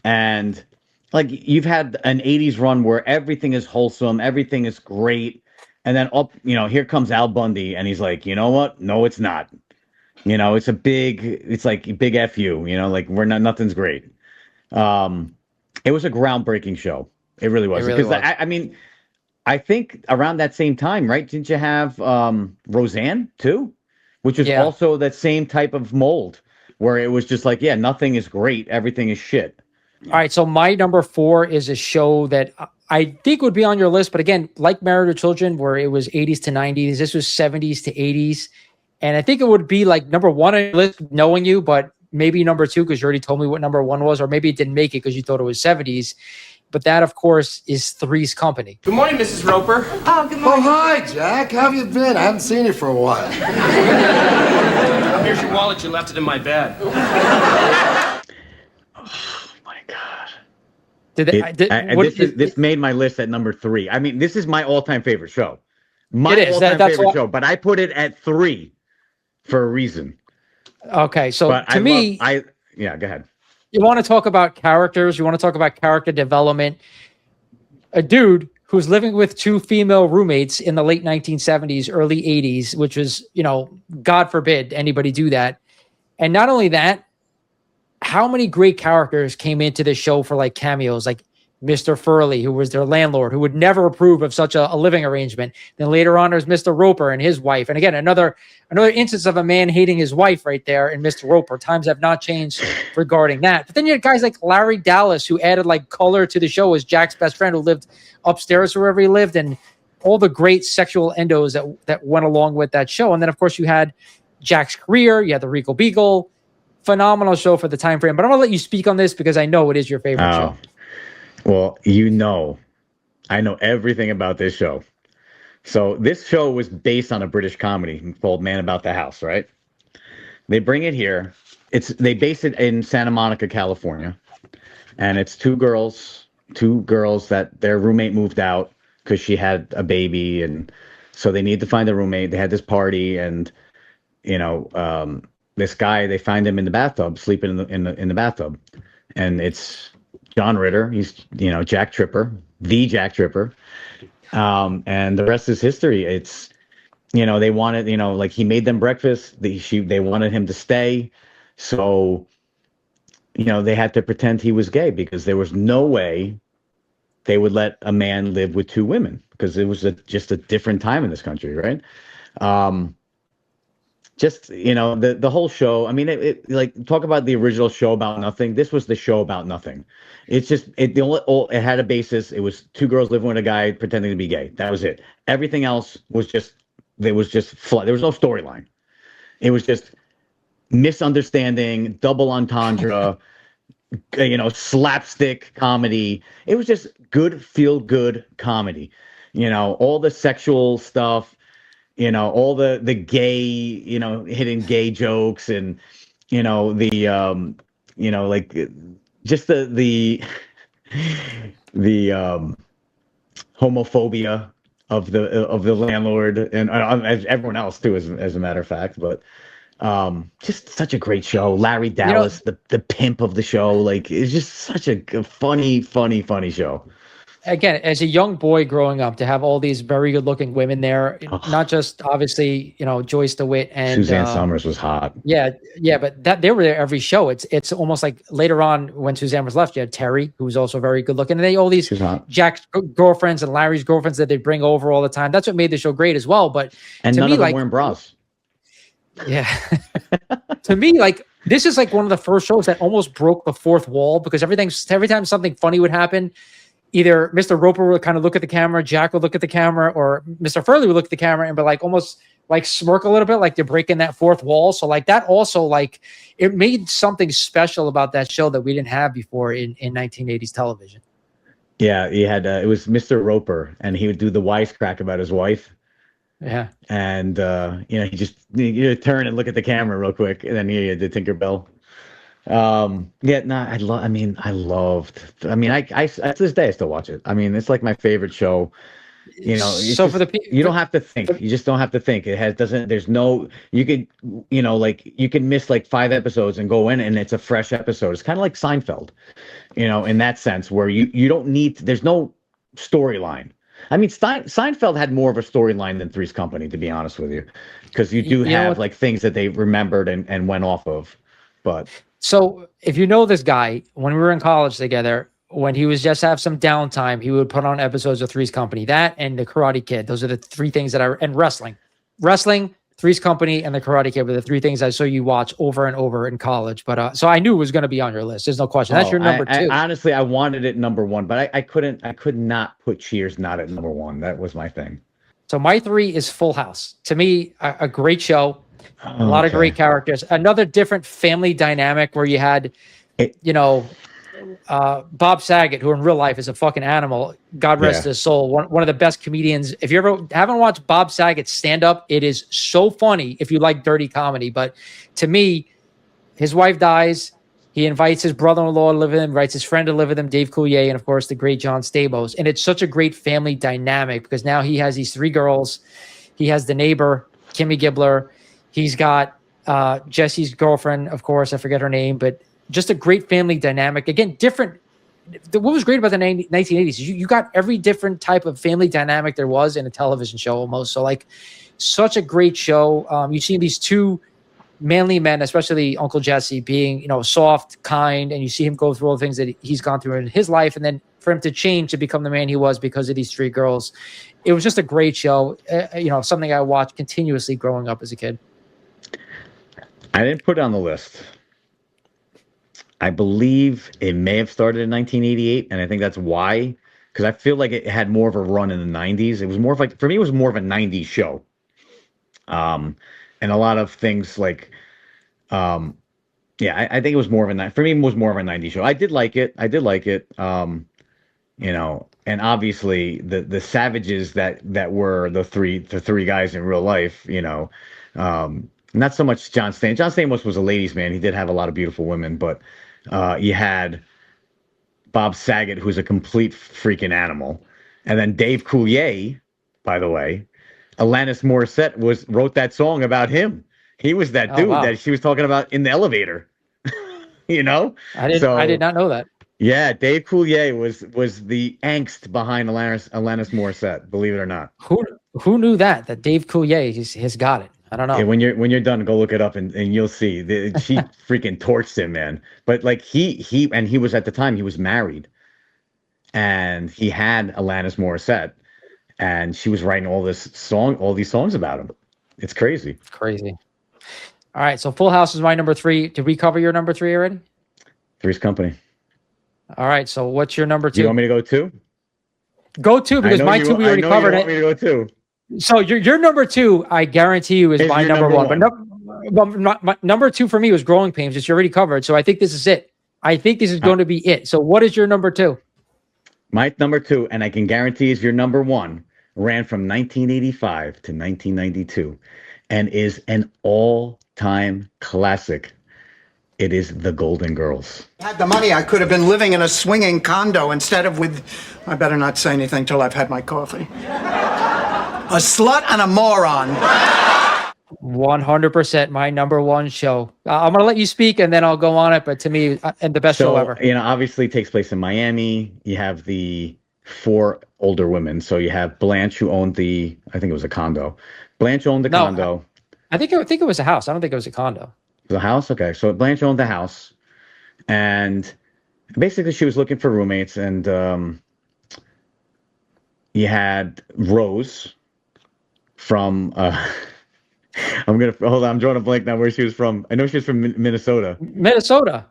and like you've had an 80s run where everything is wholesome, everything is great. And then here comes Al Bundy, and he's like, you know what? No, it's not. It's like big F you, like nothing's great. It was a groundbreaking show. It really was. Because I mean, I think around that same time, right? Didn't you have Roseanne too? Which is also that same type of mold where it was just like, nothing is great. Everything is shit. All right. So my number 4 is a show that I think would be on your list, but again, like Married with Children, where it was 80s to 90s, this was 70s to 80s. And I think it would be like number 1 on your list, knowing you, but maybe number 2, because you already told me what number 1 was, or maybe it didn't make it because you thought it was 70s. But that, of course, is Three's Company. Good morning, Mrs. Roper. Oh, good morning. Oh, hi, Jack. How have you been? I haven't seen you for a while. Here's your wallet. You left it in my bed. This made my list at number 3. I mean, this is my all-time favorite show. Show, but I put it at 3 for a reason. Okay, so go ahead. You want to talk about characters, you want to talk about character development. A dude who's living with two female roommates in the late 1970s, early 80s, which was, God forbid anybody do that. And not only that, how many great characters came into the show for like cameos, like Mr. Furley, who was their landlord, who would never approve of such a living arrangement. Then later on, there's Mr. Roper and his wife. And again, another instance of a man hating his wife right there in Mr. Roper. Times have not changed regarding that. But then you had guys like Larry Dallas, who added like color to the show as Jack's best friend, who lived upstairs wherever he lived, and all the great sexual endos that went along with that show. And then, of course, you had Jack's career. You had the Regal Beagle. Phenomenal show for the time frame. But I'm going to let you speak on this because I know it is your favorite show. Well, I know everything about this show. So this show was based on a British comedy called Man About the House, right? They bring it here. They base it in Santa Monica, California. And it's two girls that their roommate moved out because she had a baby. And so they need to find a roommate. They had this party and, this guy, they find him in the bathtub, sleeping in the bathtub. And it's John Ritter. He's, Jack Tripper, the Jack Tripper. And the rest is history. It's, they wanted, like he made them breakfast. They wanted him to stay. So, they had to pretend he was gay because there was no way they would let a man live with two women because it was just a different time in this country. Right. The whole show. I mean, it like talk about the original show about nothing. This was the show about nothing. It's just it had a basis. It was two girls living with a guy pretending to be gay. That was it. Everything else was just flat. There was no storyline. It was just misunderstanding, double entendre, slapstick comedy. It was just good, feel good comedy. All the sexual stuff. All the gay, hidden gay jokes and, just the homophobia of the landlord and everyone else too, as a matter of fact. But just such a great show. Larry Dallas, the pimp of the show, like it's just such a funny show. Again, as a young boy growing up, to have all these very good-looking women there, not just obviously, Joyce DeWitt and Suzanne Summers was hot. Yeah, but they were there every show. It's almost like later on when Suzanne was left, you had Terry, who was also very good-looking, and they all these Jack's girlfriends and Larry's girlfriends that they bring over all the time. That's what made the show great as well. But and to none me, of them wearing bras. Yeah, to me, like this is like one of the first shows that almost broke the fourth wall because every time something funny would happen. Either Mr. Roper would kind of look at the camera, Jack would look at the camera, or Mr. Furley would look at the camera and be like almost like smirk a little bit, like they're breaking that fourth wall. So like that also like it made something special about that show that we didn't have before in 1980s television. Yeah, he had it was Mr. Roper, and he would do the wisecrack about his wife. Yeah, and he just turn and look at the camera real quick, and then he had the Tinkerbell. I to this day I still watch it. I mean, it's like my favorite show. You don't have to think. You just don't have to think. You can miss like 5 episodes and go in and it's a fresh episode. It's kind of like Seinfeld, in that sense where you don't need, there's no storyline. I mean, Seinfeld had more of a storyline than Three's Company, to be honest with you, because you do have like things that they remembered and went off of, but. So if you know this guy, when we were in college together, when he was just have some downtime, he would put on episodes of Three's Company, that and the Karate Kid. Those are the 3 things and wrestling, Three's Company, and the Karate Kid were the 3 things I saw you watch over and over in college. But so I knew it was going to be on your list. There's no question. That's your number 2. Honestly, I wanted it number 1, but I could not put Cheers not at number 1. That was my thing. So my 3 is Full House. To me, a great show. A lot of great characters. Another different family dynamic where you had, Bob Saget, who in real life is a fucking animal. God rest his soul. One of the best comedians. If you ever haven't watched Bob Saget stand up, it is so funny if you like dirty comedy. But to me, his wife dies. He invites his brother-in-law to live with him, invites his friend to live with him, Dave Coulier, and of course the great John Stamos. And it's such a great family dynamic because now he has these 3 girls. He has the neighbor, Kimmy Gibbler. He's got Jesse's girlfriend, of course, I forget her name, but just a great family dynamic. Again, different what was great about the 1980s is you got every different type of family dynamic there was in a television show almost. So like such a great show. You see these two manly men, especially Uncle Jesse, being, soft, kind, and you see him go through all the things that he's gone through in his life. And then for him to change to become the man he was because of these three girls, it was just a great show. Something I watched continuously growing up as a kid. I didn't put it on the list. I believe it may have started in 1988, and I think that's why, because I feel like it had more of a run in the 90s. It was more of like, for me, it was more of a 90s show. And a lot of things like, I think it was more of a, for me, it was more of a 90s show. I did like it. And obviously the savages that were the three guys in real life, not so much John Stamos. John Stamos was a ladies' man. He did have a lot of beautiful women, but you had Bob Saget, who's a complete freaking animal. And then Dave Coulier, by the way, Alanis Morissette wrote that song about him. He was that dude that she was talking about in the elevator. I did not know that. Yeah, Dave Coulier was the angst behind Alanis Morissette, believe it or not. Who knew that Dave Coulier has got it? I don't know. Yeah, when you're done, go look it up and you'll see. She freaking torched him, man. But like he was at the time, he was married. And he had Alanis Morissette. And she was writing all these songs about him. It's crazy. It's crazy. All right, so Full House is my number 3. Did we cover your number 3 already? Three's Company. All right, so what's your number 2? You want me to go 2? Go 2, because my 2 we already covered it. Me to go 2. So your number 2, I guarantee you, is my number 1. But my number 2 for me was Growing Pains, which you already covered. So I think this is it. I think this is going to be it. So what is your number 2? My number 2, and I can guarantee is your number 1, ran from 1985 to 1992 and is an all-time classic. It is The Golden Girls. Had the money, I could have been living in a swinging condo instead of with, I better not say anything till I've had my coffee. A slut and a moron. 100% my number 1 show. I'm going to let you speak and then I'll go on it. But to me, and the best show ever. Obviously it takes place in Miami. You have the 4 older women. So you have Blanche, who owned I think it was a condo. Blanche owned the condo. I think it was a house. I don't think it was a condo. The house? Okay. So Blanche owned the house. And basically she was looking for roommates. And you had Rose from... I'm drawing a blank now where she was from. I know she was from Minnesota. Minnesota.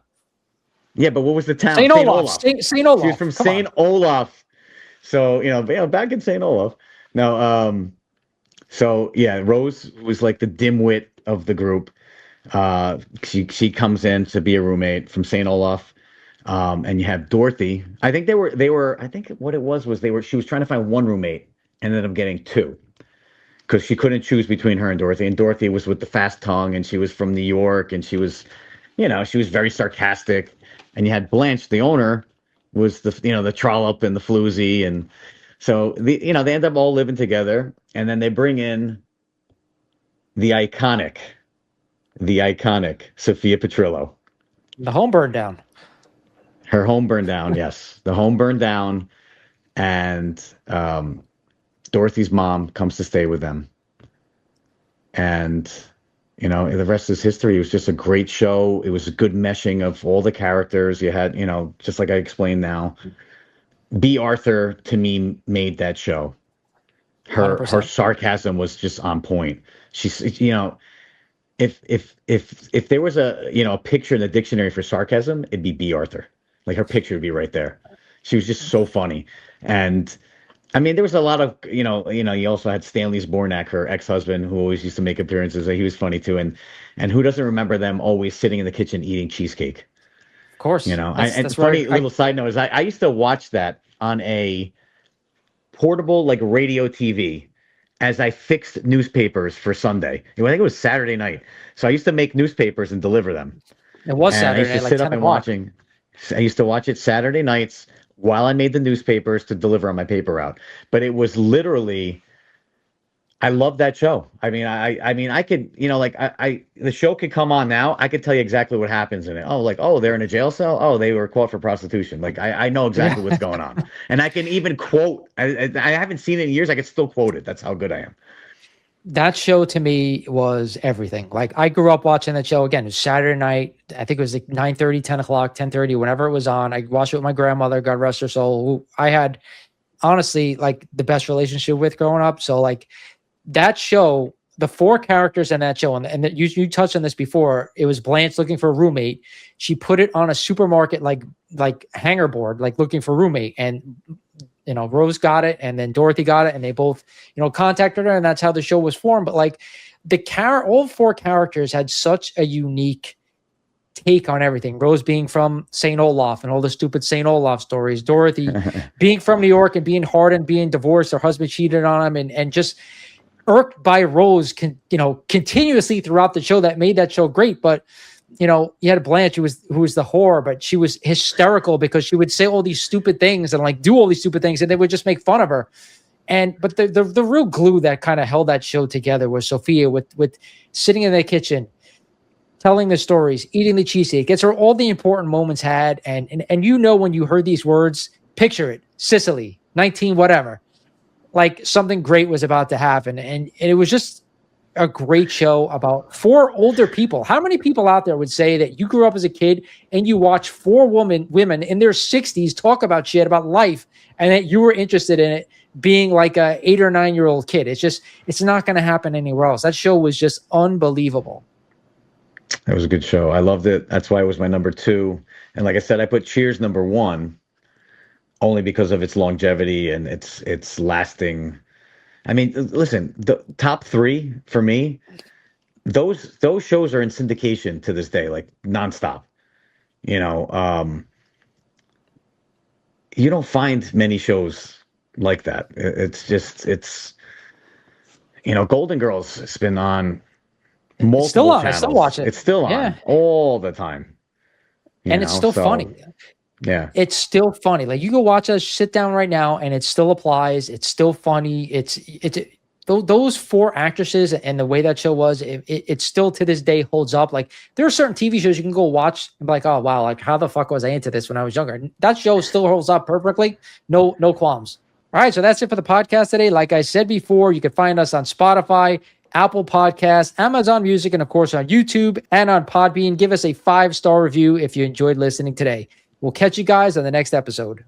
Yeah, but what was the town? St. Olaf. St. Olaf. She was from St. Olaf. So, back in St. Olaf. No, so yeah, Rose was like the dimwit of the group. She comes in to be a roommate from St. Olaf. And you have Dorothy. I think I think what it was she was trying to find one roommate and ended up getting 2. Because she couldn't choose between her and Dorothy. And Dorothy was with the fast tongue, and she was from New York, and she was very sarcastic. And you had Blanche, the owner, was the trollop and the floozy. And so they end up all living together. And then they bring in the iconic Sophia Petrillo. The home burned down. Her home burned down, yes. The home burned down. And Dorothy's mom comes to stay with them. And, the rest is history. It was just a great show. It was a good meshing of all the characters. You had, just like I explained now, B. Arthur, to me, made that show. Her sarcasm was just on point. She's, if there was a picture in the dictionary for sarcasm, it'd be B. Arthur. Like her picture would be right there. She was just so funny. And I mean, there was a lot of, you also had Stanley Zbornak, her ex-husband, who always used to make appearances. He was funny too. And who doesn't remember them always sitting in the kitchen eating cheesecake? Of course. That's funny little side note is I used to watch that on a portable, like radio TV as I fixed newspapers for Sunday. I think it was Saturday night. So I used to make newspapers and deliver them. It was Saturday night, like 10 o'clock. I used to watch it Saturday nights while I made the newspapers to deliver on my paper route. But it was literally I love that show. I mean, I mean, I could, like the show could come on now. I could tell you exactly what happens in it. Oh, like, oh, they're in a jail cell. Oh, they were caught for prostitution. Like, I know exactly what's going on, and I can even quote. I haven't seen it in years. I could still quote it. That's how good I am. That show to me was everything. Like I grew up watching that show. Again, it was Saturday night. I think it was like 9:30, 10 o'clock, 10:30, whenever it was on. I watched it with my grandmother, God rest her soul, who I had honestly like the best relationship with growing up. So like that show, the four characters in that show, and you touched on this before. It was Blanche looking for a roommate. She put it on a supermarket like hanger board, like looking for a roommate, and Rose got it, and then Dorothy got it, and they both contacted her, and that's how the show was formed. But like all four characters had such a unique take on everything. Rose being from St. Olaf and all the stupid St. Olaf stories. Dorothy being from New York and being hardened, being divorced, her husband cheated on him, and just irked by Rose continuously throughout the show. That made that show great. But you had Blanche who was the whore, but she was hysterical because she would say all these stupid things and like do all these stupid things, and they would just make fun of her. But the real glue that kind of held that show together was Sophia with sitting in the kitchen, telling the stories, eating the cheesecake. Gets her all the important moments had, and when you heard these words, picture it, Sicily, 19 whatever. Like something great was about to happen. And it was just a great show about four older people. How many people out there would say that you grew up as a kid and you watched four women in their 60s talk about shit about life, and that you were interested in it being like a 8 or 9 year old kid? It's not going to happen anywhere else. That show was just unbelievable. It was a good show. I loved it. That's why it was my number 2. And like I said, I put Cheers number 1 only because of its longevity and its lasting. I mean, listen, the top 3 for me, those shows are in syndication to this day, like nonstop. You don't find many shows like that. It's Golden Girls has been on multiple still on. channels. I still watch it. It's still on all the time. And it's still funny. Yeah. It's still funny. Like you go watch us, sit down right now, and it still applies. It's still funny. It's those 4 actresses and the way that show was, it still to this day holds up. Like there are certain TV shows you can go watch and be like, oh wow, like how the fuck was I into this when I was younger? And that show still holds up perfectly. No qualms. All right, so that's it for the podcast today. Like I said before, you can find us on Spotify, Apple Podcasts, Amazon Music, and of course on YouTube and on Podbean. Give us a 5-star review if you enjoyed listening today. We'll catch you guys on the next episode.